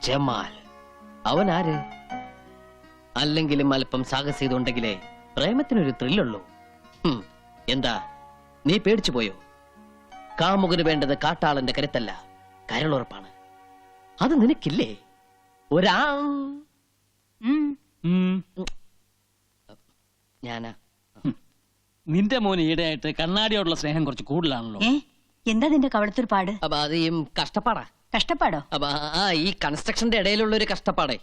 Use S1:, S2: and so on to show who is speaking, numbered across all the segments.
S1: Jamal അവൻ ആര്? അല്ലെങ്കിലും അല്പം സാഹസികതയുണ്ടെങ്കിലേ പ്രേമത്തിനൊരു ത്രില്ലുള്ളൂ. എന്താ നീ പേടിച്ചു പോയോ? കാമുകന് വേണ്ടത് കാട്ടാളന്റെ കരുത്തല്ല, കരളുറപ്പാണ്. അത് നിനക്കില്ലേ? ഞാനാ.
S2: നിന്റെ മോന് ഈടെയായിട്ട് കണ്ണാടിയോടുള്ള സ്നേഹം കുറച്ച് കൂടുതലാണല്ലോ.
S3: എന്താ നിന്റെ കവളത്തൊരു പാട്?
S1: അപ്പൊ അത് ഈ കഷ്ടപ്പാടാ.
S3: കഷ്ടപ്പാടോ?
S1: അപ്പൊ ഈ കൺസ്ട്രക്ഷന്റെ ഇടയിലുള്ള ഒരു കഷ്ടപ്പാടേ.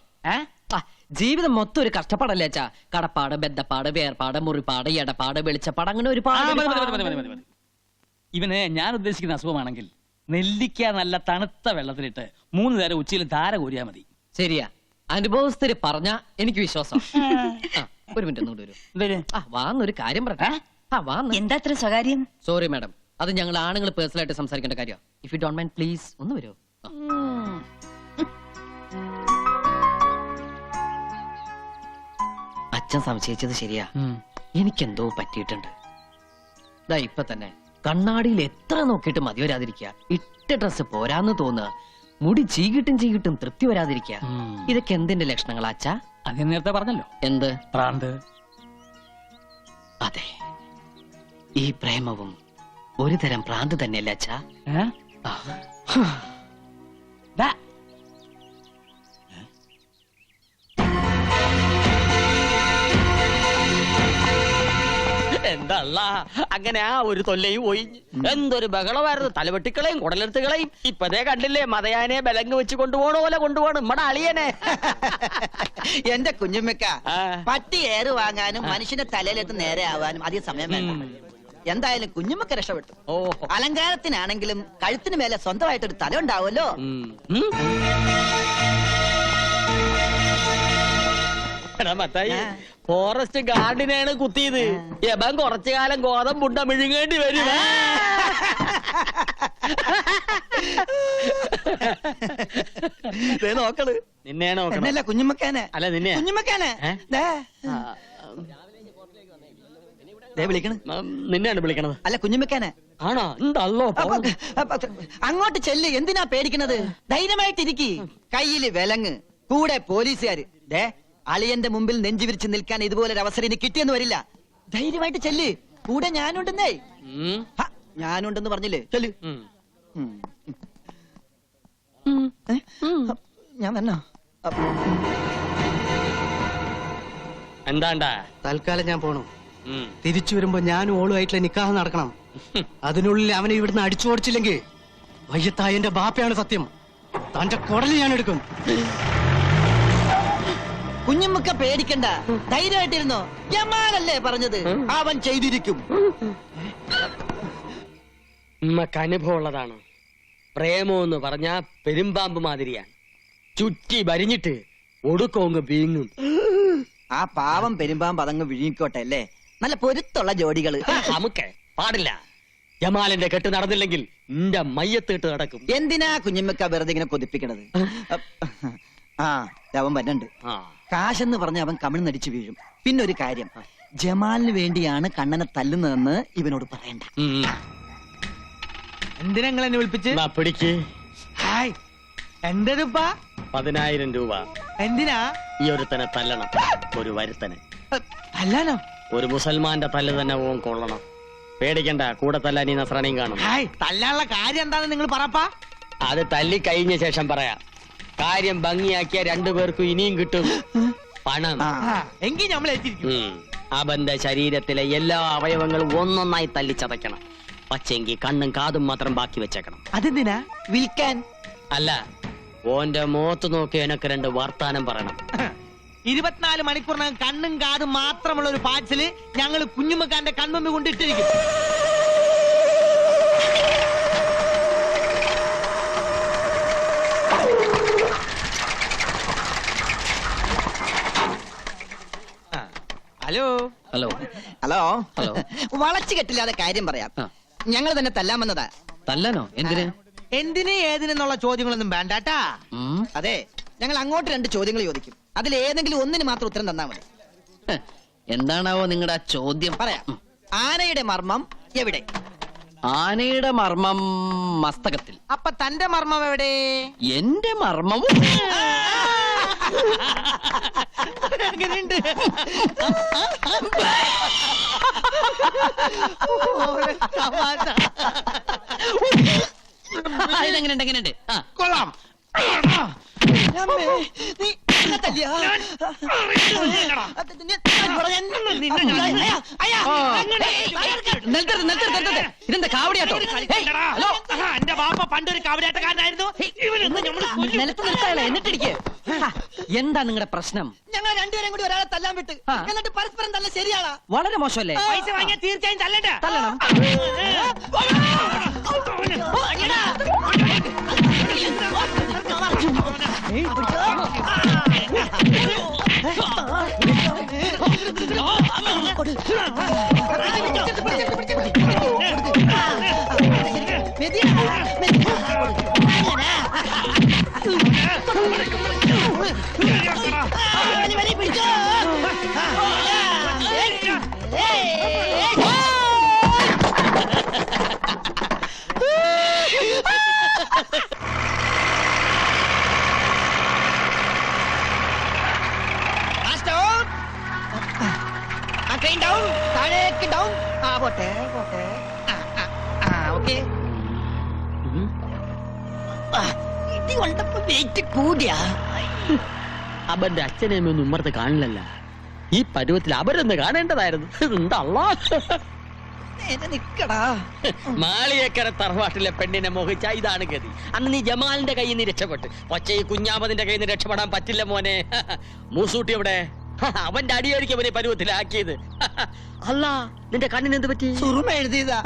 S1: ജീവിതം മൊത്തം ഒരു കഷ്ടപ്പാടല്ലേ അച്ഛാ? കടപ്പാട്, ബന്ധപ്പാട്, വേർപാട്, മുറിപ്പാട്, എടപ്പാട്, വെളിച്ചപ്പാട്, അങ്ങനെ ഒരുപാട്.
S2: ഇവന് ഞാൻ ഉദ്ദേശിക്കുന്ന അസുഖമാണെങ്കിൽ നെല്ലിക്ക നല്ല തണുത്ത വെള്ളത്തിലിട്ട് 3 നേരം ഉച്ചയിൽ ധാര കോരിയാ മതി.
S1: ശരിയാ, അനുഭവസ്ഥര് പറഞ്ഞ എനിക്ക് വിശ്വാസം. ഒരു മിനിറ്റ് ഒന്നുകൂടി വരും. വാന്നൊരു കാര്യം പറട്ടെ.
S3: എന്താ അത്ര സ്വകാര്യം?
S1: സോറി മാഡം, അത് ഞങ്ങൾ ആണുങ്ങൾ പേഴ്സണൽ ആയിട്ട് സംസാരിക്കേണ്ട കാര്യം. If you don't mind please ഒന്ന് വരൂ. അച്ഛൻ സംശയിച്ചത് ശരിയാ. എനിക്കെന്തോ പറ്റിയിട്ടുണ്ട്. ഇതാ ഇപ്പൊ തന്നെ കണ്ണാടിയിൽ എത്ര നോക്കിയിട്ട് മതി വരാതിരിക്കുക. ഇട്ട ഡ്രസ് പോരാന്ന് തോന്നുക. മുടി ചീകിട്ടും തൃപ്തി വരാതിരിക്കുക. ഇതൊക്കെ എന്തിന്റെ ലക്ഷണങ്ങളാ അച്ഛാ?
S2: അത് നേരത്തെ പറഞ്ഞല്ലോ.
S1: എന്ത്?
S2: ഭ്രാന്ത്.
S1: അതെ, ഈ പ്രേമവും ഒരു തരം ഭ്രാന്ത് തന്നെയല്ലേ അച്ഛാ?
S4: എന്തല്ല അങ്ങനെ ആ ഒരു തൊല്ലയും പോയി. എന്തൊരു ബഹളമായിരുന്നു. തലവെട്ടിക്കളയും കുടലെടുത്തുകളയും. ഇപ്പതേ കണ്ടില്ലേ, മതയാനെ ബലങ്ക് വെച്ച് കൊണ്ടുപോകണ പോലെ കൊണ്ടുപോകണം നമ്മുടെ അളിയനെ.
S5: എന്റെ കുഞ്ഞുമ്മക്ക, പട്ടി ഏറ് വാങ്ങാനും മനുഷ്യന്റെ തലയിലെത്ത് നേരെ ആവാനും അധികം സമയം വേണ്ട. എന്തായാലും കുഞ്ഞുമ്മക്ക രക്ഷപ്പെട്ടു. അലങ്കാരത്തിനാണെങ്കിലും കഴുത്തിന് മേലെ സ്വന്തമായിട്ടൊരു തല ഉണ്ടാവുമല്ലോ.
S4: ഫോറസ്റ്റ് ഗാർഡിനെയാണ് കുത്തിയത്. യബൻ കുറച്ചു കാലം ഗോതമ്പുണ്ട മിഴുങ്ങേണ്ടി വരും.
S5: നോക്കള്
S4: നിന്നെയാണ്
S5: നോക്കണല്ല, കുഞ്ഞുമ്മക്കാനെ.
S4: അല്ല നിന്നെ.
S5: കുഞ്ഞുമ്മക്കാനെ വിളിക്കണ.
S4: നിന്നെയാണ് വിളിക്കണത്.
S5: അല്ല കുഞ്ഞുമ്മക്കാനെ.
S4: ആണോ? എന്തല്ലോ
S5: അങ്ങോട്ട് ചെല്ല്. എന്തിനാ പേടിക്കണത്? ധൈര്യമായിട്ടിരിക്കി. കയ്യില് വിലങ്ങ്, കൂടെ പോലീസുകാര്. അളിയന്റെ മുമ്പിൽ നെഞ്ചു വിരിച്ച് നിൽക്കാൻ ഇതുപോലൊരു അവസരം ഇനി കിട്ടിയെന്ന് വരില്ല. ധൈര്യമായിട്ട് ചെല്ല്. കൂടെ ഞാനുണ്ടെന്നേ. ഞാനുണ്ടെന്ന് പറഞ്ഞില്ലേ? ചെല്ല്. ഞാൻ വന്നോ?
S4: എന്താണ്ടാ?
S6: തൽക്കാലം ഞാൻ പോണു. തിരിച്ചു വരുമ്പോ ഞാനും ഓളുമായിട്ടുള്ള നിക്കാഹ് നടക്കണം. അതിനുള്ളിൽ അവനെ ഇവിടുന്ന് അടിച്ചോടിച്ചില്ലെങ്കിൽ വയ്യത്തായന്റെ ബാപ്പയാണ് സത്യം. തന്റെ കുടല് ഞാൻ എടുക്കും.
S5: കുഞ്ഞുമ്മക്ക പേടിക്കണ്ട, ധൈര്യമായിട്ടിരുന്നോ. ജമാലല്ലേ പറഞ്ഞത്, അവൻ ചെയ്തിരിക്കും.
S4: ഉമ്മക്ക് അനുഭവമുള്ളതാണ്. പ്രേമോന്ന് പറഞ്ഞാ പെരുമ്പാമ്പ് മാതിരിയാണ്. ചുറ്റി വരിഞ്ഞിട്ട് ഒടുക്കോങ്ങ് വീങ്ങും.
S5: ആ പാവം പെരുമ്പാമ്പ് അതങ്ങ് വിഴുങ്ങിക്കോട്ടെ അല്ലേ. നല്ല പൊരുത്തുള്ള ജോഡികള്.
S4: നമുക്ക് പാടില്ല. ജമാലിന്റെ കെട്ട് നടന്നില്ലെങ്കിൽ നിന്റെ മയ്യത്തിട്ട് നടക്കും.
S5: എന്തിനാ കുഞ്ഞുമ്മക്ക വെറുതെ ഇങ്ങനെ കൊതിപ്പിക്കണത്? അവൻ വരണ്ട്. കാശെന്ന് പറഞ്ഞ അവൻ കമിഴ്ന്നടിച്ചു വീഴും. പിന്നൊരു കാര്യം, ജമാലിന് വേണ്ടിയാണ് കണ്ണനെ തല്ലുന്നതെന്ന് ഇവനോട് പറയണ്ട.
S6: എന്തിനാ നിങ്ങൾ എന്നെ വിളിപ്പിച്ച്?
S4: പിടിക്ക്.
S6: എന്റെ
S4: 10,000 രൂപ.
S6: എന്തിനാ?
S4: ഈ ഒരുത്തനെ തല്ലണം. ഒരു വരുത്തനെ
S6: അല്ലാനോ?
S4: ഒരു മുസൽമാന്റെ തല്ല് തന്നെ ഓൻ കൊള്ളണം. പേടിക്കണ്ട, കൂടെ തല്ലാൻ ഈ നസ്രാണിയും കാണും.
S6: തല്ലാനുള്ള കാര്യം എന്താണെന്ന് നിങ്ങൾ പറപ്പാ.
S4: അത് തല്ലി കഴിഞ്ഞ ശേഷം പറയാം. കാര്യം ഭംഗിയാക്കിയ 2 പേർക്കും ഇനിയും കിട്ടും പണം.
S6: എങ്കിൽ നമ്മൾ
S4: അവന്റെ ശരീരത്തിലെ എല്ലാ അവയവങ്ങളും ഒന്നൊന്നായി തല്ലിച്ചതയ്ക്കണം. പക്ഷെങ്കിൽ കണ്ണും കാതും മാത്രം ബാക്കി വെച്ചേക്കണം.
S6: അതെന്തിനാ?
S5: വിൽക്കാൻ
S4: അല്ല, ഓന്റെ മുഖത്ത് നോക്കി എനക്ക് 2 വർത്താനം പറയണം.
S6: 24 മണിക്കൂറിനകം കണ്ണും കാതും മാത്രമുള്ള ഒരു പാഴ്സല് ഞങ്ങൾ കുഞ്ഞുമ്മക്കാന്റെ കൺമുമ്പിൽ കൊണ്ടിട്ടിരിക്കും. Hello
S1: hello
S5: hello
S1: hello.
S5: വളച്ചു കെട്ടില്ലാതെ കാര്യം പറയാം. ഞങ്ങൾ തന്നെ തല്ലാൻ വന്നതാ.
S1: തല്ലാനോ? എന്തിന്?
S6: എന്തിന് ഏതിനെന്നുള്ള ചോദ്യങ്ങളൊന്നും വേണ്ടാട്ടാ.
S5: അതെ, ഞങ്ങൾ അങ്ങോട്ട് 2 ചോദ്യങ്ങൾ ചോദിക്കും. അതിൽ ഏതെങ്കിലും ഒന്നിന് മാത്രം ഉത്തരം തന്നാ മതി.
S1: എന്താണാവോ നിങ്ങളുടെ ചോദ്യം?
S5: പറയാം. ആനയുടെ മർമ്മം എവിടെ?
S1: ആനയുടെ മർമ്മം മസ്തകത്തിൽ.
S5: അപ്പൊ തന്റെ മർമ്മം എവിടെ?
S1: എന്റെ മർമ്മവും
S5: അങ്ങനെയുണ്ട്.
S1: ഇതെങ്ങനെയുണ്ട്? എങ്ങനെയുണ്ട്? ആ,
S6: കൊള്ളാം.
S5: അമ്മേ, നീ എന്നെ തല്ലിയാ?
S1: നിലത്തിരുത്ത്, നിലത്തിരുത്ത്, നിലത്തിരുത്ത്. ഇതെന്താ കാവടിയാട്ടോ? Hey, hello.
S6: എന്റെ ബാപ്പ പണ്ടൊരു കാവടിയാട്ടക്കാരനായിരുന്നു.
S1: നിലത്ത് നിർത്താളെ എന്നിട്ടിരിക്കെ. എന്താ നിങ്ങളുടെ പ്രശ്നം?
S5: ഞങ്ങൾ രണ്ടുപേരും കൂടി ഒരാളെ തല്ലാൻ വിട്ട്,
S1: ആ.
S5: എന്നിട്ട് പരസ്പരം തല്ല ശരിയാണോ?
S1: വളരെ മോശമല്ലേ?
S6: പൈസ വാങ്ങിയാൽ തീർച്ചയായും തല്ലണ്ട.
S1: തല്ലണം.
S5: താഴേക്ക് ഡൗൺ. ആ പോട്ടെ പോട്ടെ. ഓക്കെ. ഇടി കൊണ്ടപ്പോ വെയിറ്റ് കൂടിയാ.
S4: അവന്റെ അച്ഛനെയൊന്നും ഉമ്മർത്ത് കാണില്ലല്ല. ഈ പരുവത്തിൽ അവരൊന്ന് കാണേണ്ടതായിരുന്നു. എന്തല്ലാ
S5: നേരെ നിക്കടാ.
S4: മാളിയേക്കര തറവാട്ടിലെ പെണ്ണിനെ മോഹിച്ച ഇതാണ് ഗതി. അന്ന് നീ ജമാലിന്റെ കയ്യിൽ നിന്ന് രക്ഷപ്പെട്ട്, പക്ഷേ ഈ കുഞ്ഞാമതിന്റെ കയ്യിൽ നിന്ന് രക്ഷപ്പെടാൻ പറ്റില്ല മോനെ. മൂസൂട്ടി എവിടെ? അവന്റെ അടിയായിരിക്കും അവനെ പരുവത്തിലാക്കിയത്. അല്ല, നിന്റെ കണ്ണിന് എന്ത് പറ്റി?
S5: സുറുമ എഴുതിയതാ.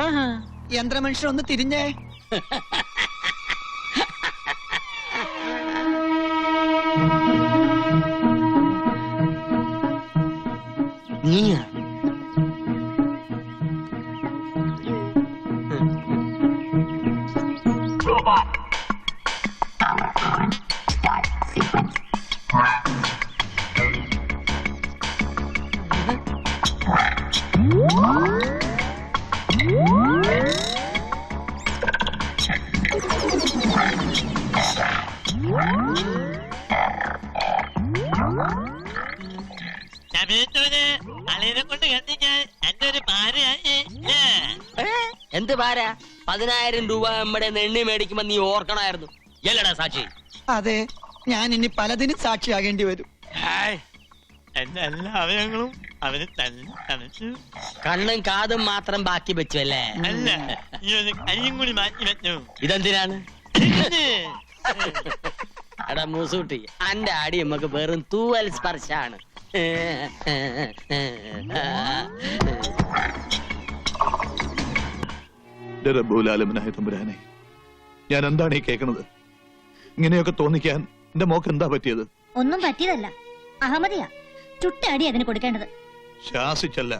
S5: യന്ത്രമനുഷ്യൻ ഒന്ന് തിരിഞ്ഞേ.
S4: നീയാ? എന്ത് പാര? 10,000 രൂപ നമ്മുടെ നെണ്ണി മേടിക്കുമ്പോ നീ ഓർക്കണമായിരുന്നു. എല്ലടാ സാക്ഷി?
S5: അതെ, ഞാൻ ഇനി പലതിനും സാക്ഷിയാകേണ്ടി വരും.
S7: എന്റെ എല്ലാ അവയവങ്ങളും അവന് തന്നെ തണുത്തു.
S4: കണ്ണും കാതും മാത്രം ബാക്കി വെച്ചു അല്ലേ?
S7: അല്ല, ഈ ഒരു കയ്യും കൂടി മാറ്റി വെച്ചു.
S4: ഇതെന്തിനാണ്? എടാ മൂസൂട്ടി, അന്റെ അടി നമുക്ക് വെറും തൂവൽ സ്പർശാണ്.
S8: റബ്ബുലാലമനായ തമ്പുരാനെ, ഞാൻ എന്താണ് ഈ കേൾക്കണത്? ഇങ്ങനെയൊക്കെ തോന്നിക്കാൻ എന്റെ മോക്ക് എന്താ പറ്റിയത്?
S9: ഒന്നും പറ്റിയതല്ല, അഹമ്മദിയാ. ചുട്ടടി അതിന് കൊടുക്കേണ്ടത്.
S8: ശാസിച്ചല്ല,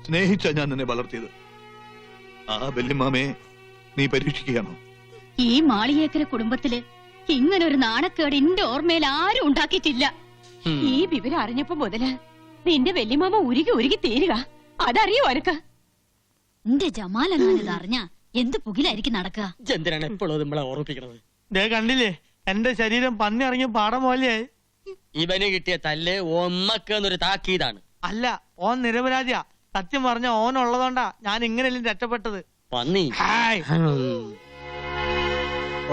S8: സ്നേഹിച്ച ഞാൻ നിന്നെ വളർത്തിയത്. ആ വല്യമ്മാമയെ നീ പരീക്ഷിക്കുകയാണോ?
S9: ഈ മാളിയേക്കര കുടുംബത്തില് ഇങ്ങനെ ഒരു നാണക്കേട് എന്റെ ഓർമ്മയിൽ ആരും ഉണ്ടാക്കിയിട്ടില്ല. ഈ വിവരം അറിഞ്ഞപ്പോ മുതല് നിന്റെ വല്യമാമ ഉരുകി ഉരുകി തീരുക. അതറിയോ അനക്ക്? എന്റെ ജമാലെന്നാണിത് അറിഞ്ഞ എന്ത് പുകിലായിരിക്കും നടക്കുക.
S4: എന്തിനാണ് എപ്പോഴും നമ്മളെ ഓർമ്മിപ്പിക്കണത്?
S7: ദേ കണ്ടില്ലേ, എന്റെ ശരീരം പന്നി ഇറങ്ങിയ പാടം പോലെയായി.
S4: ഇവന് കിട്ടിയ തല്ല് ഒന്നൊരു താക്കീതാണ്.
S7: അല്ല, ഓൻ നിരപരാധിയാ. സത്യം പറഞ്ഞ ഓൻ ഉള്ളതുകൊണ്ടാ ഞാൻ ഇങ്ങനെയല്ലേ രക്ഷപ്പെട്ടത്.
S4: പന്നി.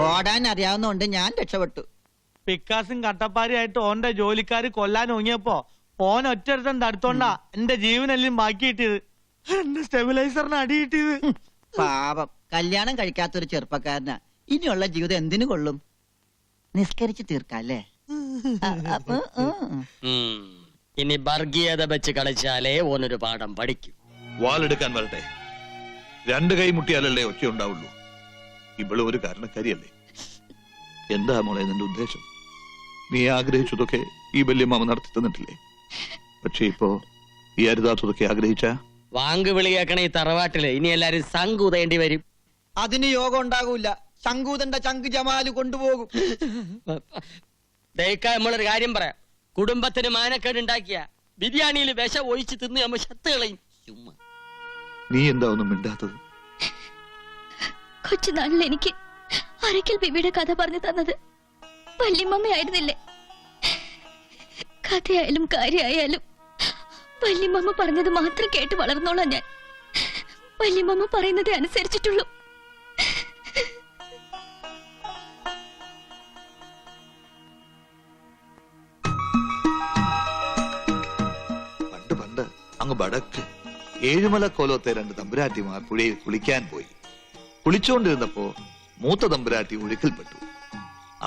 S5: ഓടാൻ അറിയാവുന്നോണ്ട് ഞാൻ രക്ഷപ്പെട്ടു.
S7: പിക്കാസും കട്ടപ്പാരിയായിട്ട് ഓന്റെ ജോലിക്കാര് കൊല്ലാൻ ഒങ്ങിയപ്പോ ഓൻ ഒറ്റൊരുത്തൻ തടുത്തോണ്ടാ എന്റെ ജീവനെല്ലാം ബാക്കി കിട്ടിയത്. എന്റെ സ്റ്റെബിലൈസറിന് അടി കിട്ടിയത്.
S5: പാപം, കല്യാണം കഴിക്കാത്തൊരു ചെറുപ്പക്കാരനാ. ഇനിയുള്ള ജീവിതം എന്തിനു കൊള്ളും? നിസ്കരിച്ച് തീർക്കല്ലേ?
S4: ഇനി വർഗീയത വെച്ച് കളിച്ചാലേ ഓനൊരു പാഠം പഠിക്കും.
S8: വാളെടുക്കാൻ വരട്ടെ. 2 കൈ മുട്ടിയാലല്ലേ ഒച്ച ഉണ്ടാവുള്ളൂ. ഇവള് ഒരു കാരണക്കാരിയല്ലേ? എന്താ മോളെ നിന്റെ ഉദ്ദേശം? നീ ആഗ്രഹിച്ചതൊക്കെ ഈ വല്യമ്മാമ നടത്തി തന്നിട്ടില്ലേ? പക്ഷെ ഇപ്പോ ഈ അരുതാത്തതൊക്കെ ആഗ്രഹിച്ച
S4: വാങ്ക് വിളി കേൾക്കണ ഈ തറവാട്ടില് ഇനി എല്ലാരും സംകൂതേണ്ടി വരും.
S5: അതിന് യോഗം ഉണ്ടാകൂല. ശങ്കൂതന്റെ ചങ്ക് ജമാല് കൊണ്ടുപോകും.
S4: നമ്മളൊരു കാര്യം പറയാം. കുടുംബത്തിന് മാനക്കേട് ഉണ്ടാക്കിയ ബിരിയാണിയിൽ വിഷം ഒഴിച്ച് തിന്ന് നമ്മൾ ശത്ത് കളയും. ചുമ്മാ
S8: നീ എന്താ ഒന്നും മിണ്ടാത്തത്?
S9: കൊച്ചുനാളിൽ എനിക്ക് അരക്കൽ ബിബിയുടെ കഥ പറഞ്ഞു തന്നത് വല്യമ്മയായിരുന്നില്ലേ? കഥയായാലും കാര്യമായാലും വല്യമ്മ പറഞ്ഞത് മാത്രം കേട്ട് വളർന്നോളാം ഞാൻ. വല്യമ്മ പറയുന്നതേ അനുസരിച്ചിട്ടുള്ളൂ.
S8: പണ്ട് അങ്ങ് വടക്ക് ഏഴുമല കോലത്തെ 2 തമ്പുരാട്ടിമാർ പുഴയിൽ കുളിക്കാൻ പോയി. കുളിച്ചുകൊണ്ടിരുന്നപ്പോ മൂത്ത തമ്പുരാട്ടി ഒഴുക്കിൽപ്പെട്ടു.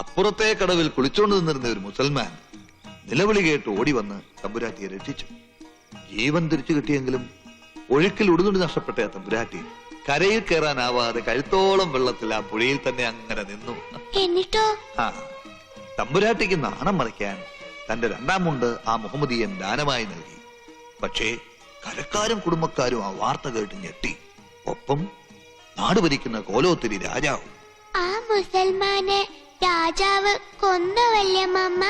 S8: അപ്പുറത്തെ കടവിൽ കുളിച്ചോണ്ട് നിന്നിരുന്ന ഒരു മുസൽമാൻ നിലവിളി കേട്ട് ഓടി വന്ന് തമ്പുരാട്ടിയെ രക്ഷിച്ചു. ജീവൻ തിരിച്ചു കിട്ടിയെങ്കിലും ഒഴുക്കിൽ ഉടുതുണി നഷ്ടപ്പെട്ട ആ തമ്പുരാട്ടി കരയിൽ കയറാനാവാതെ കഴുത്തോളം വെള്ളത്തിൽ ആ പുഴയിൽ തന്നെ അങ്ങനെ നിന്നു.
S9: എന്നിട്ടോ
S8: ആ തമ്പുരാട്ടിക്ക് നാണം മറയ്ക്കാൻ തന്റെ 2ാം മുണ്ട് ആ മുഹമ്മദിയൻ ദാനമായി നൽകി. പക്ഷേ കരക്കാരും കുടുംബക്കാരും ആ വാർത്ത കേട്ട് ഞെട്ടി. ഒപ്പം നാട് ഭരിക്കുന്ന കോലോത്തിരി രാജാവും.
S9: ആ മുസൽമാനെ രാജാവ് കൊന്നു വല്യമ്മ.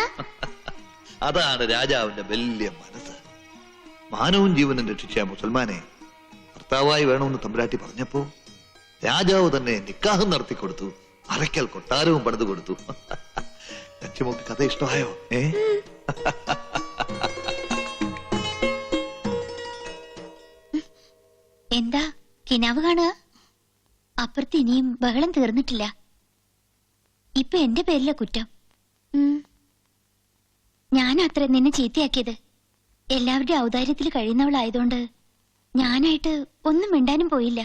S8: അതാണ് രാജാവിന്റെ വലിയ മനസ്സ്. മാനവും ജീവനും രക്ഷിച്ച മുസൽമാനെ ഭർത്താവായി വേണമെന്ന് തമ്പുരാട്ടി പറഞ്ഞപ്പോ രാജാവ് തന്നെ നിക്കാഹം നടത്തി കൊടുത്തു. അരക്കൽ കൊട്ടാരവും പണിതു കൊടുത്തു. ലക്ഷ്യമോക്ക് കഥ ഇഷ്ടമായോ?
S9: എന്താ കിനാവ് കാണുക? അപ്പുറത്ത് ഇനിയും ബഹളം തീർന്നിട്ടില്ല. ഇപ്പൊ എന്റെ പേരില കുറ്റം. ഞാനത്ര നിന്നെ ചീത്തയാക്കിയത്. എല്ലാവരുടെ ഔദാര്യത്തിൽ കഴിയുന്നവളായതുകൊണ്ട് ഞാനായിട്ട് ഒന്നും മിണ്ടാനും പോയില്ല.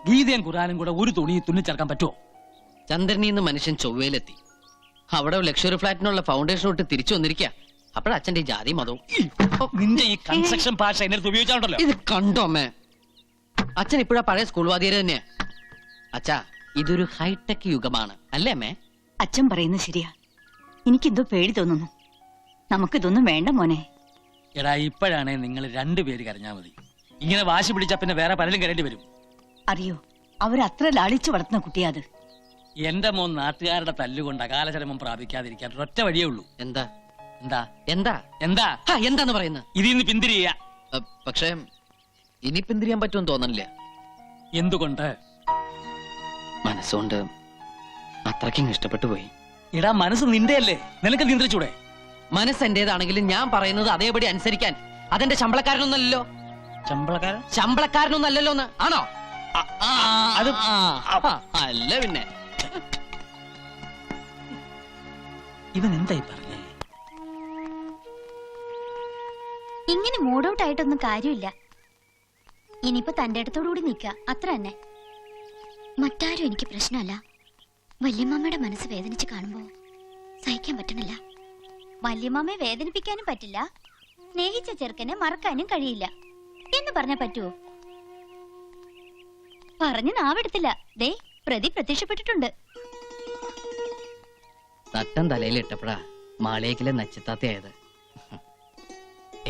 S2: ഗീതയും ഖുറാനും കൂടെ ഒരു തുണി തുന്നിച്ചേർക്കാൻ പറ്റുമോ?
S1: ചന്ദ്രനിന്ന് മനുഷ്യൻ ചൊവ്വയിലെത്തി. അവിടെ ലക്ഷറി ഫ്ലാറ്റിനുള്ള ഫൗണ്ടേഷൻ ഇട്ട് തിരിച്ചു വന്നിരിക്കുക. അപ്പോഴച്ഛന്റെ ജാതി മതവും.
S2: നിന്റെ ഈ കൺസ്ട്രക്ഷൻ ഭാഷ എന്നെ അടുത്ത് ഉപയോഗിച്ചാണല്ലോ.
S1: ഇത് കണ്ടോ അമ്മേ? അച്ഛൻ ഇപ്പോഴാ പഴയ സ്കൂൾ വാദ്യര് തന്നെയാ. അച്ഛാ, ഇതൊരു ഹൈടെക് യുഗമാണ് അല്ലേ അമ്മേ?
S3: അച്ഛൻ പറയുന്നത് ശരിയാ. എനിക്കെന്തോ പേടി തോന്നുന്നു. നമുക്കിതൊന്നും വേണ്ട മോനെ.
S2: എടാ, ഇപ്പോഴാണ് നിങ്ങൾ 2 പേര് കരഞ്ഞാ മതി. ഇങ്ങനെ വാശി പിടിച്ചാ പിന്നെ വേറെ പലരും കരേണ്ടി വരും.
S3: അറിയോ, അവരത്ര ലാളിച്ചു വളർത്തുന്ന കുട്ടിയാ അത്.
S2: എന്റെ മോൻ നാട്ടുകാരുടെ തല്ലുകൊണ്ട് അകാലചരമം പ്രാപിക്കാതിരിക്കാൻ ഒറ്റ വഴിയേ ഉള്ളൂ.
S1: എന്താ
S2: എന്താ
S1: എന്താ
S2: എന്താ
S1: എന്താന്ന് പറയുന്നത്?
S2: ഇതിന്ന് പിന്തിരിയ.
S1: പക്ഷേ ഇനി പിന്തിരിയാൻ പറ്റുമെന്ന് തോന്നണില്ല.
S2: എന്തുകൊണ്ട്?
S1: മനസ്സുകൊണ്ട് അത്രയ്ക്കും ഇഷ്ടപ്പെട്ടു പോയി.
S2: എടാ, മനസ്സ് നിന്റെയല്ലേ, നിനക്ക് നിയന്ത്രിച്ചൂടെ?
S1: മനസ്സ് എന്റേതാണെങ്കിലും ഞാൻ പറയുന്നത് അതേപടി അനുസരിക്കാൻ അതെന്റെ ശമ്പളക്കാരനൊന്നല്ലോ. ശമ്പളക്കാരനൊന്നല്ലോ. ആണോ?
S2: അത്
S1: അല്ല പിന്നെ.
S2: ഇവൻ എന്തായി പറഞ്ഞേ?
S9: ഇങ്ങനെ മൂഡ് ഔട്ട് ആയിട്ടൊന്നും കാര്യമില്ല. ഇനിയിപ്പോ തന്റെ അടുത്തോടുകൂടി നിക്ക, അത്ര തന്നെ. മറ്റാരും എനിക്ക് പ്രശ്നമല്ല. വല്യമ്മയുടെ മനസ്സ് വേദനിച്ച് കാണുമ്പോ സഹിക്കാൻ പറ്റണില്ല. വല്യമ്മയെ വേദനിപ്പിക്കാനും പറ്റില്ല, സ്നേഹിച്ച ചെറുക്കനെ മറക്കാനും കഴിയില്ല എന്ന് പറഞ്ഞാ പറ്റുവോ? പറഞ്ഞു നാവെടുത്തില്ല. ദേ, പ്രതി പ്രത്യക്ഷപ്പെട്ടിട്ടുണ്ട്.
S1: തട്ടം തലയിൽ ഇട്ടപ്പോഴാ മാളിയേക്കിലെ നച്ചിത്താത്തയായത്.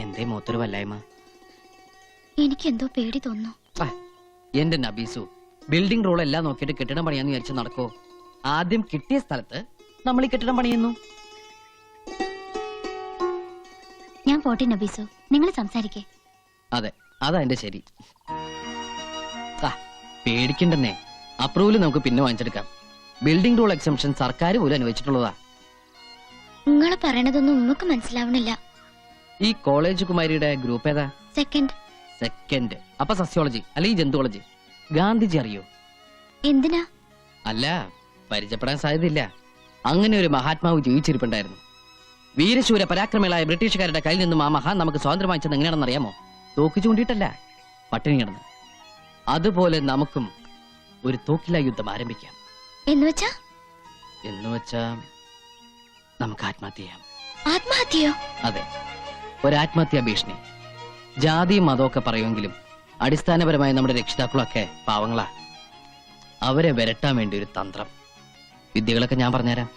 S1: എന്തേ മൂത്തൊരു വല്ലായ്മ?
S9: എനിക്കെന്തോ പേടി തോന്നുന്നു.
S1: എന്റെ നബീസു, ബിൽഡിംഗ് റോൾ എല്ലാം നോക്കിയിട്ട് കെട്ടിടം പണിയാന്ന് വിചാരിച്ച് നടക്കോ? ആദ്യം കിട്ടിയ സ്ഥലത്ത് നമ്മൾ ഈ കെട്ടിടം പണിയുന്നു.
S9: ഞാൻ പോട്ടെ നബീസു, നിങ്ങൾ സംസാരിക്കേ.
S1: അതെ, അതാ എന്റെ ശരി. പേടിക്കണ്ടെന്നേ. അപ്രൂവൽ നമുക്ക് പിന്നെ വാങ്ങിച്ചെടുക്കാം. ബിൽഡിംഗ് റൂൾ എക്സംഷൻ സർക്കാർ പോലും അനുവദിച്ചിട്ടുള്ളതാ.
S9: നിങ്ങൾ പറയണതൊന്നും ഉമ്മക്ക് മനസ്സിലാവണില്ല.
S1: ഈ കോളേജ് കുമാരിയുടെ ഗ്രൂപ്പ് ഏതാ?
S9: സെക്കൻഡ്.
S1: അപ്പൊ സസ്യോളജി അല്ലെങ്കിൽ ജന്തുവോളജി. ഗാന്ധിജി അറിയോ?
S9: എന്തിനാ?
S1: അല്ല, പരിചയപ്പെടാൻ സാധ്യതയില്ല. അങ്ങനെ ഒരു മഹാത്മാവ് ജീവിച്ചിരിപ്പുണ്ടായിരുന്നു. വീരശൂര പരാക്രമികളായ ബ്രിട്ടീഷുകാരുടെ കയ്യിൽ നിന്നും ആ മഹാൻ നമുക്ക് സ്വാതന്ത്ര്യം വാങ്ങിച്ചത് എങ്ങനെയാണെന്ന് അറിയാമോ? തോക്ക് ചൂണ്ടിയിട്ടല്ല, പട്ടിണി കിടന്ന്. അതുപോലെ നമുക്കും ഒരു തോക്കില യുദ്ധം ആരംഭിക്കാം. എന്നുവെച്ചാ നമുക്ക് ആത്മഹത്യ ചെയ്യാം.
S9: ആത്മഹത്യയോ?
S1: അതെ, ഒരു ആത്മഹത്യാ ഭീഷണി. ജാതിയും മതമൊക്കെ പറയുമെങ്കിലും അടിസ്ഥാനപരമായി നമ്മുടെ രക്ഷിതാക്കളൊക്കെ പാവങ്ങളാ. അവരെ വരട്ടാൻ വേണ്ടി ഒരു തന്ത്രം. വിദ്യകളൊക്കെ ഞാൻ പറഞ്ഞുതരാം.